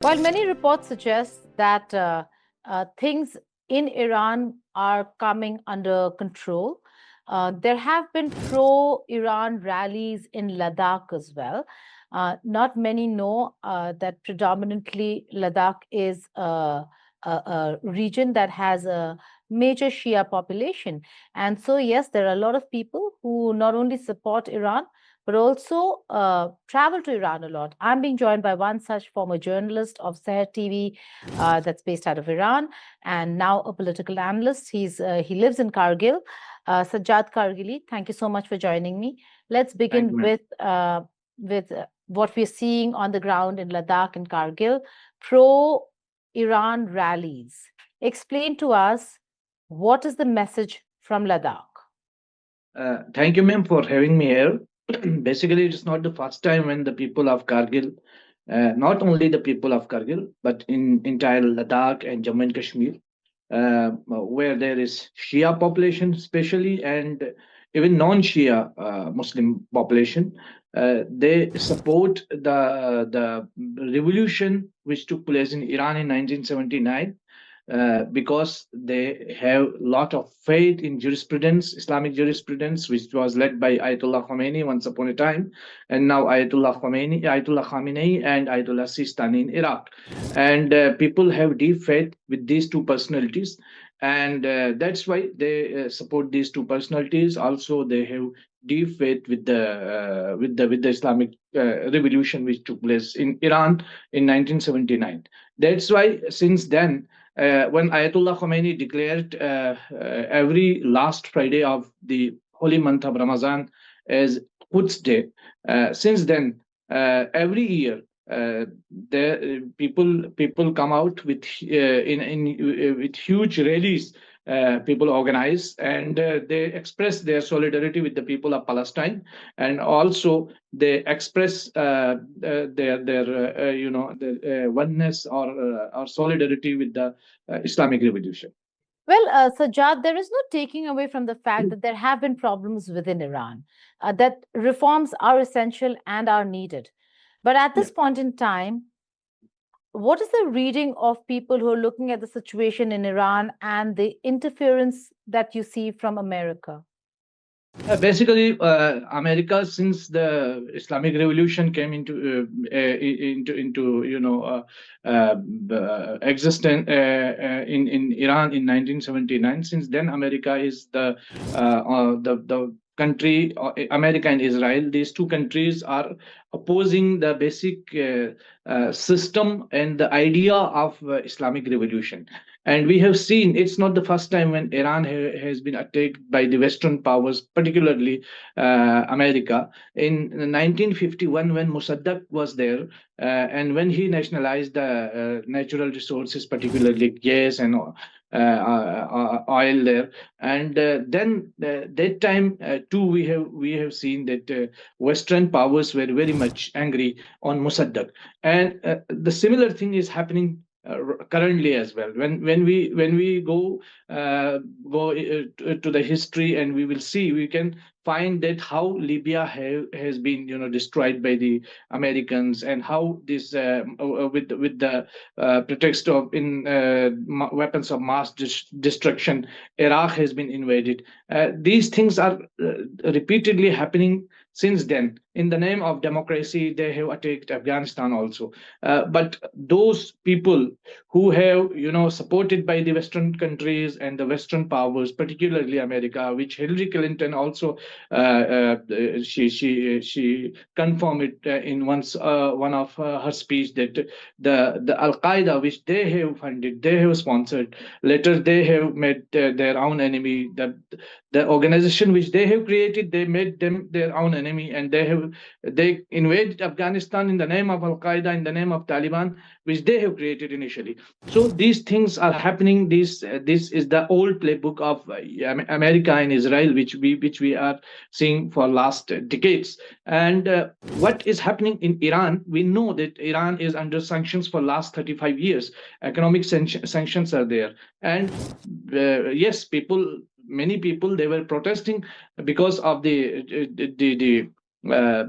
While many reports suggest that things in Iran are coming under control, there have been pro Iran rallies in Ladakh as well. Not many know that predominantly Ladakh is a region that has a major Shia population. And so, yes, there are a lot of people who not only support Iran, but also travel to Iran a lot. I'm being joined by one such former journalist of Seher TV that's based out of Iran and now a political analyst. He lives in Kargil. Sajjad Kargili, thank you so much for joining me. Let's Thank begin you, ma'am. with what we're seeing on the ground in Ladakh and Kargil, pro-Iran rallies. Explain to us what is the message from Ladakh? Thank you, ma'am, for having me here. Basically, it's not the first time when the people of Kargil, not only the people of Kargil, but in entire Ladakh and Jammu and Kashmir, where there is Shia population, especially, and even non-Shia Muslim population, they support the revolution which took place in Iran in 1979 because they have a lot of faith in jurisprudence, Islamic jurisprudence, which was led by Ayatollah Khomeini once upon a time, and now Ayatollah Khamenei, and Ayatollah Sistani in Iraq. And people have deep faith with these two personalities, and that's why they support these two personalities. Also, they have deep faith with the Islamic revolution which took place in Iran in 1979. That's why since then when Ayatollah Khomeini declared every last Friday of the holy month of Ramadan as Quds Day, since then every year the people come out with in with huge rallies. People organize and they express their solidarity with the people of Palestine, and also they express their oneness or solidarity with the Islamic Revolution. Well, Sajjad, there is no taking away from the fact that there have been problems within Iran, that reforms are essential and are needed. But at Yeah. this point in time, what is the reading of people who are looking at the situation in Iran and the interference that you see from America? Basically, America, since the Islamic Revolution came into existence in Iran in 1979, since then America is the country. America and Israel, these two countries are opposing the basic system and the idea of Islamic Revolution. And we have seen it's not the first time when Iran has been attacked by the Western powers, particularly America. In 1951, when Mossadegh was there, and when he nationalized the natural resources, particularly gas and oil there, and then that time too we have seen that Western powers were very much angry on Mossadegh, and the similar thing is happening currently as well. When we go to the history, and we will see, we can find that how Libya has been destroyed by the Americans, and how this with the pretext of in weapons of mass destruction, Iraq has been invaded. These things are repeatedly happening since then. In the name of democracy, they have attacked Afghanistan also. But those people who have supported by the Western countries and the Western powers, particularly America, which Hillary Clinton also she confirmed it in one of her speech, that the Al Qaeda, which they have funded, they have sponsored, later they have made their own enemy. The organization which they have created, they made them their own enemy, and they invaded Afghanistan in the name of Al Qaeda, in the name of Taliban, which they have created initially. So these things are happening. This is the old playbook of America and Israel, which we are seeing for last decades. And what is happening in Iran? We know that Iran is under sanctions for last 35 years. Economic sanctions are there, and yes, many people, they were protesting because of the uh,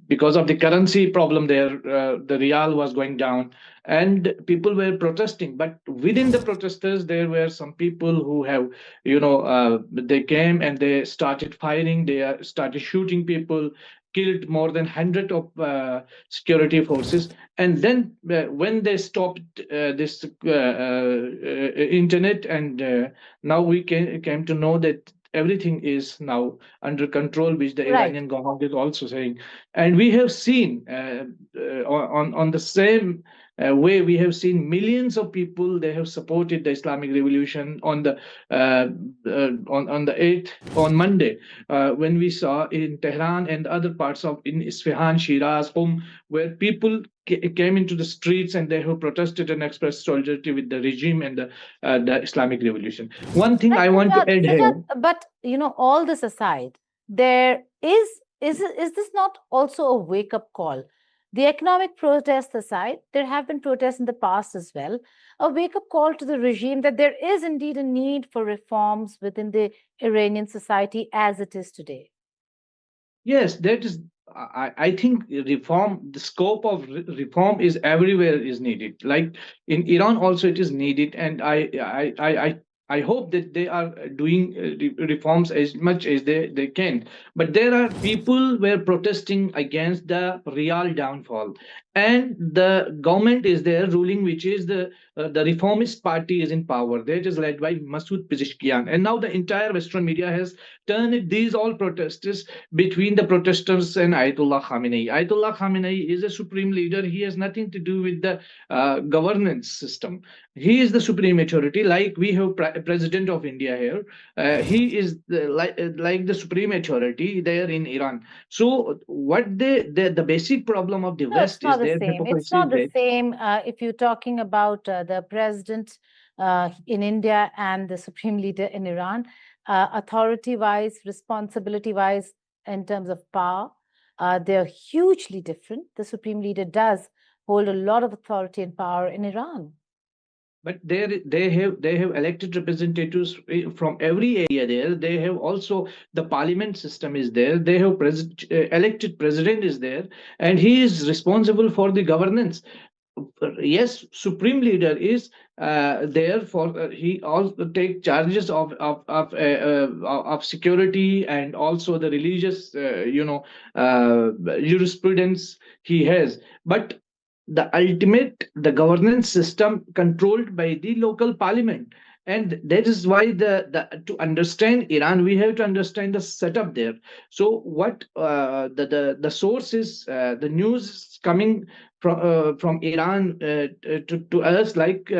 because of the currency problem there, the real was going down, and people were protesting. But within the protesters, there were some people who have, they came and they started firing. They started shooting people, killed more than 100 of security forces. And then when they stopped this internet, and now we came to know that everything is now under control, which the Right. Iranian government is also saying. And we have seen on the same way, we have seen millions of people, they have supported the Islamic Revolution on the on the 8th, on Monday, when we saw in Tehran and other parts of in Isfahan, Shiraz, where people came into the streets and they have protested and expressed solidarity with the regime and the Islamic Revolution. One thing Right, I want to Sajjad, add Sajjad, here. but all this aside, there is this not also a wake-up call? The economic protests aside, there have been protests in the past as well. A wake-up call to the regime that there is indeed a need for reforms within the Iranian society as it is today. Yes, that is. I think reform, the scope of reform is everywhere is needed. Like in Iran, also it is needed, and I hope that they are doing reforms as much as they can. But there are people who are protesting against the real downfall, and the government is there ruling, which is the reformist party is in power. That is led by Masoud Pezeshkian, and now the entire Western media has turned these all protesters between the protesters and Ayatollah Khamenei. Ayatollah Khamenei is a supreme leader. He has nothing to do with the governance system. He is the supreme authority. Like we have president of India here. He is like the supreme authority there in Iran. So what the basic problem of the No, it's West is not the their same. It's hypocrisy not is the there. same if you're talking about the president in India and the supreme leader in Iran, authority-wise, responsibility-wise, in terms of power, they're hugely different. The supreme leader does hold a lot of authority and power in Iran. But they have elected representatives from every area there. They have also the parliament system is there. They have elected president is there, and he is responsible for the governance. Yes, supreme leader is there for he also take charges of security and also the religious jurisprudence he has. But the governance system controlled by the local parliament, and that is why the to understand Iran, we have to understand the setup there. So what the source is, the news is coming from Iran to us, like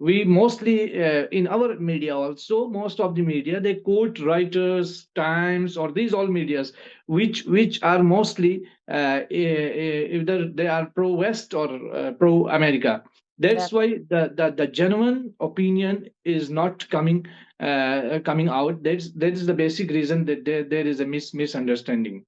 we mostly in our media also, most of the media, they quote Reuters, Times, or these all medias, which are mostly either they are pro West or pro America. That's That why the genuine opinion is not coming out. That is the basic reason that there is a misunderstanding.